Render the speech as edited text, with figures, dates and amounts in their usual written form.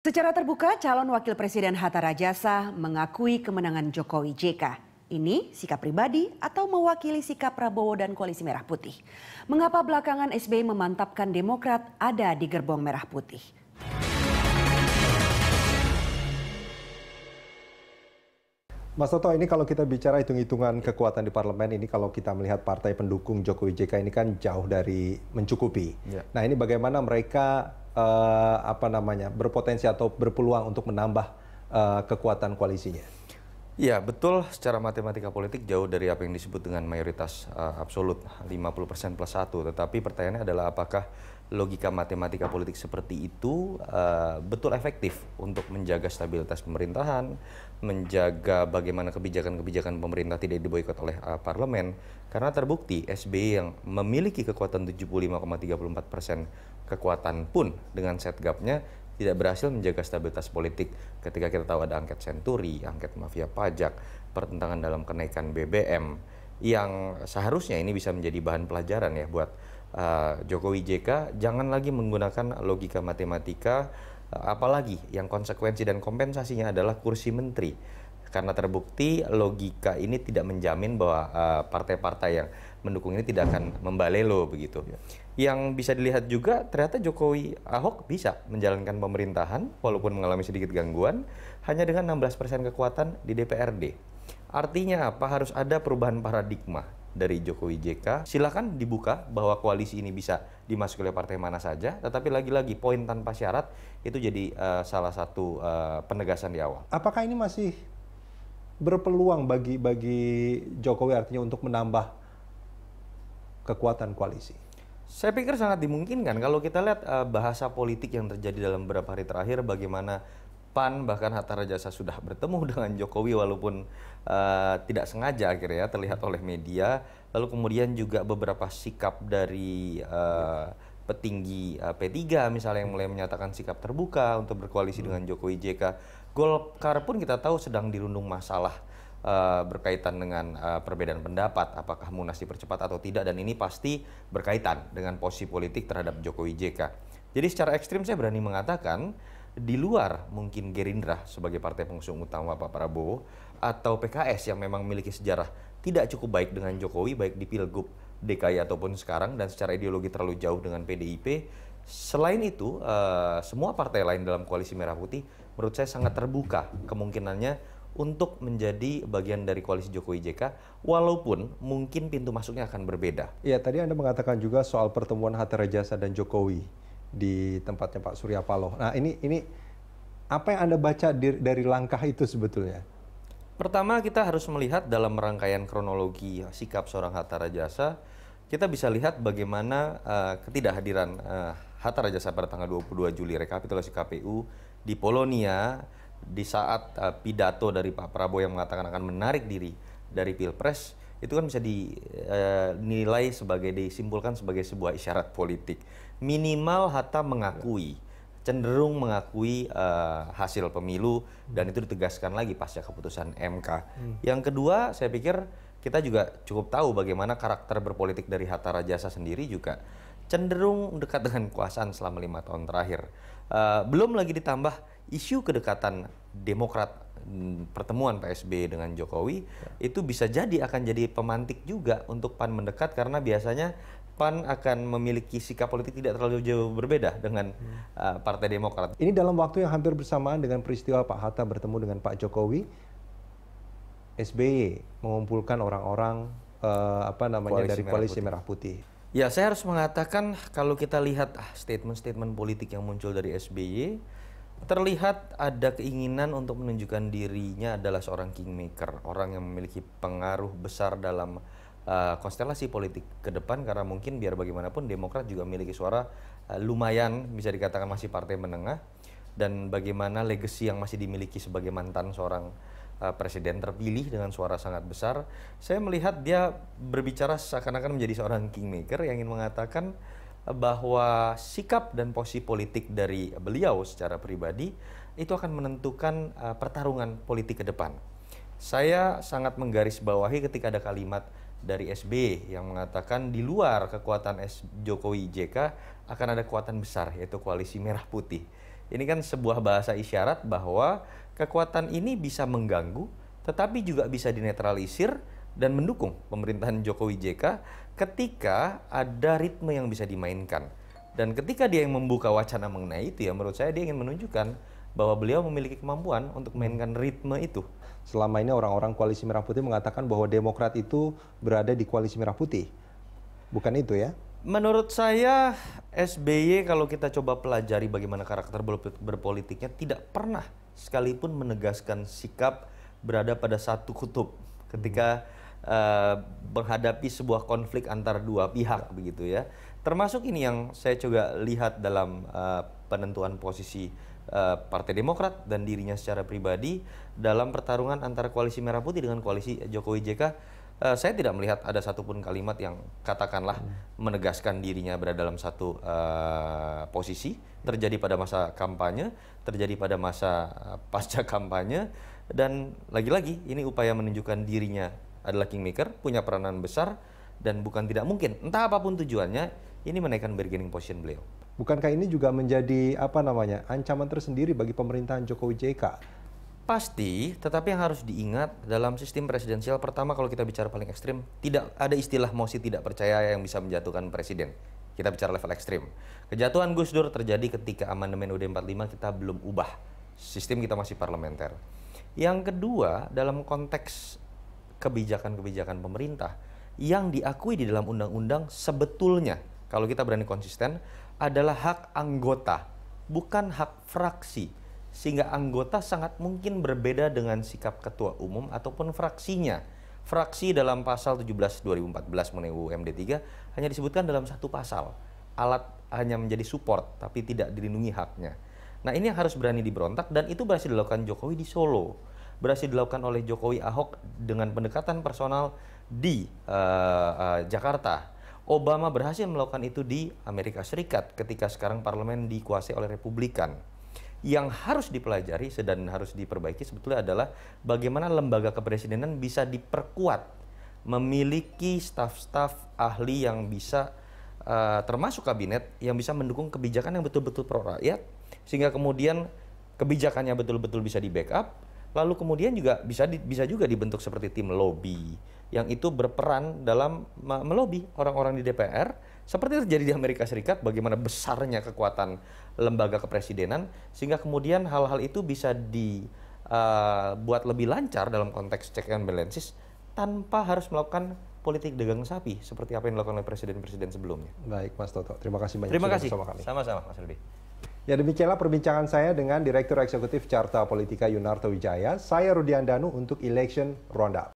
Secara terbuka, calon wakil presiden Hatta Rajasa mengakui kemenangan Jokowi JK. Ini sikap pribadi atau mewakili sikap Prabowo dan Koalisi Merah Putih? Mengapa belakangan SBY memantapkan Demokrat ada di gerbong Merah Putih? Mas Toto, ini kalau kita bicara hitung-hitungan kekuatan di parlemen, ini kalau kita melihat partai pendukung Jokowi JK ini kan jauh dari mencukupi. Ya. Nah, ini bagaimana mereka berpotensi atau berpeluang untuk menambah kekuatan koalisinya? Ya, betul, secara matematika politik jauh dari apa yang disebut dengan mayoritas absolut 50% plus 1. Tetapi pertanyaannya adalah apakah logika matematika politik seperti itu betul efektif untuk menjaga stabilitas pemerintahan, menjaga bagaimana kebijakan-kebijakan pemerintah tidak diboikot oleh parlemen. Karena terbukti SBY yang memiliki kekuatan 75,34% kekuatan pun dengan setgapnya tidak berhasil menjaga stabilitas politik ketika kita tahu ada angket senturi, angket mafia pajak, pertentangan dalam kenaikan BBM yang seharusnya ini bisa menjadi bahan pelajaran ya buat Jokowi JK. Jangan lagi menggunakan logika matematika, apalagi yang konsekuensi dan kompensasinya adalah kursi menteri. Karena terbukti logika ini tidak menjamin bahwa partai-partai yang mendukung ini tidak akan membalelo begitu. Yang bisa dilihat juga ternyata Jokowi Ahok bisa menjalankan pemerintahan walaupun mengalami sedikit gangguan hanya dengan 16% kekuatan di DPRD. Artinya apa? Harus ada perubahan paradigma dari Jokowi JK. Silakan dibuka bahwa koalisi ini bisa dimasuki oleh partai mana saja, tetapi lagi-lagi poin tanpa syarat itu jadi salah satu penegasan di awal. Apakah ini masih berpeluang bagi Jokowi artinya untuk menambah kekuatan koalisi? Saya pikir sangat dimungkinkan kalau kita lihat bahasa politik yang terjadi dalam beberapa hari terakhir, bagaimana PAN bahkan Hatta Rajasa sudah bertemu dengan Jokowi walaupun tidak sengaja akhirnya terlihat oleh media. Lalu kemudian juga beberapa sikap dari petinggi P3 misalnya yang mulai menyatakan sikap terbuka untuk berkoalisi dengan Jokowi JK. Golkar pun kita tahu sedang dirundung masalah berkaitan dengan perbedaan pendapat, apakah Munas dipercepat atau tidak, dan ini pasti berkaitan dengan posisi politik terhadap Jokowi JK. Jadi secara ekstrim saya berani mengatakan di luar mungkin Gerindra sebagai partai pengusung utama Pak Prabowo atau PKS yang memang memiliki sejarah tidak cukup baik dengan Jokowi baik di Pilgub DKI ataupun sekarang dan secara ideologi terlalu jauh dengan PDIP. Selain itu semua partai lain dalam koalisi Merah Putih menurut saya sangat terbuka kemungkinannya untuk menjadi bagian dari koalisi Jokowi JK walaupun mungkin pintu masuknya akan berbeda. Ya, tadi Anda mengatakan juga soal pertemuan Hatta Rajasa dan Jokowi di tempatnya Pak Surya Paloh. Nah, ini apa yang Anda baca dari langkah itu sebetulnya? Pertama, kita harus melihat dalam rangkaian kronologi sikap seorang Hatta Rajasa, kita bisa lihat bagaimana ketidakhadiran Hatta Rajasa pada tanggal 22 Juli rekapitulasi KPU di Polonia di saat pidato dari Pak Prabowo yang mengatakan akan menarik diri dari Pilpres, itu kan bisa dinilai disimpulkan sebagai sebuah isyarat politik. Minimal Hatta cenderung mengakui hasil pemilu dan itu ditegaskan lagi pasca keputusan MK. Yang kedua, saya pikir kita juga cukup tahu bagaimana karakter berpolitik dari Hatta Rajasa sendiri juga cenderung dekat dengan kekuasaan selama 5 tahun terakhir. Belum lagi ditambah isu kedekatan Demokrat, pertemuan Pak SBY dengan Jokowi, itu bisa akan jadi pemantik juga untuk PAN mendekat karena biasanya PAN akan memiliki sikap politik tidak terlalu jauh berbeda dengan Partai Demokrat. Ini dalam waktu yang hampir bersamaan dengan peristiwa Pak Hatta bertemu dengan Pak Jokowi, SBY mengumpulkan orang-orang dari Koalisi Merah Putih. Ya, saya harus mengatakan kalau kita lihat statement-statement politik yang muncul dari SBY, terlihat ada keinginan untuk menunjukkan dirinya adalah seorang kingmaker, orang yang memiliki pengaruh besar dalam konstelasi politik ke depan karena mungkin biar bagaimanapun Demokrat juga memiliki suara lumayan bisa dikatakan masih partai menengah dan bagaimana legacy yang masih dimiliki sebagai mantan seorang presiden terpilih dengan suara sangat besar. Saya melihat dia berbicara seakan-akan menjadi seorang kingmaker yang ingin mengatakan bahwa sikap dan posisi politik dari beliau secara pribadi itu akan menentukan pertarungan politik ke depan. Saya sangat menggarisbawahi ketika ada kalimat dari SBY yang mengatakan di luar kekuatan Jokowi JK akan ada kekuatan besar yaitu Koalisi Merah Putih. Ini kan sebuah bahasa isyarat bahwa kekuatan ini bisa mengganggu, tetapi juga bisa dinetralisir dan mendukung pemerintahan Jokowi JK ketika ada ritme yang bisa dimainkan. Dan ketika dia yang membuka wacana mengenai itu, ya menurut saya dia ingin menunjukkan bahwa beliau memiliki kemampuan untuk mainkan ritme itu. Selama ini orang-orang Koalisi Merah Putih mengatakan bahwa Demokrat itu berada di Koalisi Merah Putih. Bukan itu ya? Menurut saya SBY kalau kita coba pelajari bagaimana karakter berpolitiknya tidak pernah sekalipun menegaskan sikap berada pada satu kutub ketika menghadapi sebuah konflik antara dua pihak begitu ya. Termasuk ini yang saya coba lihat dalam penentuan posisi Partai Demokrat dan dirinya secara pribadi dalam pertarungan antara Koalisi Merah Putih dengan Koalisi Jokowi JK. Saya tidak melihat ada satupun kalimat yang katakanlah menegaskan dirinya berada dalam satu posisi. Terjadi pada masa kampanye, terjadi pada masa pasca kampanye, dan lagi-lagi ini upaya menunjukkan dirinya adalah kingmaker, punya peranan besar, dan bukan tidak mungkin, entah apapun tujuannya, ini menaikkan bargaining position beliau. Bukankah ini juga menjadi ancaman tersendiri bagi pemerintahan Jokowi JK? Pasti, tetapi yang harus diingat dalam sistem presidensial, pertama kalau kita bicara paling ekstrim, tidak ada istilah mosi tidak percaya yang bisa menjatuhkan presiden. Kita bicara level ekstrim. Kejatuhan Gus Dur terjadi ketika amandemen UUD 45 kita belum ubah. Sistem kita masih parlementer. Yang kedua, dalam konteks kebijakan-kebijakan pemerintah yang diakui di dalam undang-undang sebetulnya, kalau kita berani konsisten, adalah hak anggota, bukan hak fraksi. Sehingga anggota sangat mungkin berbeda dengan sikap ketua umum ataupun fraksinya. Fraksi dalam pasal 17 2014 mengenai UUMD 3 hanya disebutkan dalam satu pasal. Alat hanya menjadi support tapi tidak dilindungi haknya. Nah, ini yang harus berani diberontak, dan itu berhasil dilakukan Jokowi di Solo. Berhasil dilakukan oleh Jokowi Ahok dengan pendekatan personal di Jakarta. Obama berhasil melakukan itu di Amerika Serikat ketika sekarang parlemen dikuasai oleh Republikan. Yang harus dipelajari dan harus diperbaiki sebetulnya adalah bagaimana lembaga kepresidenan bisa diperkuat, memiliki staf-staf ahli yang bisa termasuk kabinet yang bisa mendukung kebijakan yang betul-betul pro rakyat, sehingga kemudian kebijakannya betul-betul bisa di-backup, lalu kemudian juga bisa juga dibentuk seperti tim lobby yang itu berperan dalam melobi orang-orang di DPR, seperti terjadi di Amerika Serikat, bagaimana besarnya kekuatan lembaga kepresidenan, sehingga kemudian hal-hal itu bisa dibuat lebih lancar dalam konteks check and balances tanpa harus melakukan politik dagang sapi seperti apa yang dilakukan oleh presiden-presiden sebelumnya. Baik, Mas Toto. Terima kasih banyak. Terima kasih. Bersama kami. Sama-sama, Mas Albi. Ya, demikianlah perbincangan saya dengan Direktur Eksekutif Carta Politika Yunarto Wijaya. Saya Rudian Danu untuk Election Roundup.